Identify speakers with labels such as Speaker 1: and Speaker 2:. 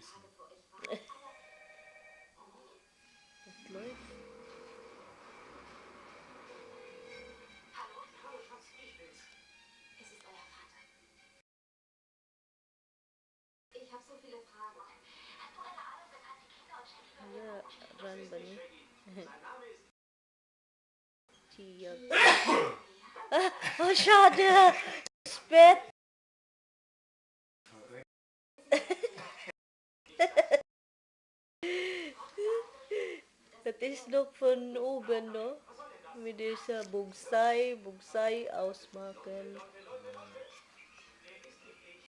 Speaker 1: wissen.
Speaker 2: Was läuft?
Speaker 1: Hallo Schatz, ich bin's.
Speaker 3: Es ist euer Vater. Ich habe so viele Fragen. Hast du eine Ahnung, weshalb die Kinder und Shaggy bei mir
Speaker 2: Ja,
Speaker 1: Das
Speaker 2: run,
Speaker 1: ist
Speaker 2: Bunny.
Speaker 1: nicht Shaggy. Sein Name ist...
Speaker 2: Tia. Oh, schade! Spät! Das ist noch von oben, no? Mit dieser Bonsai ausmachen.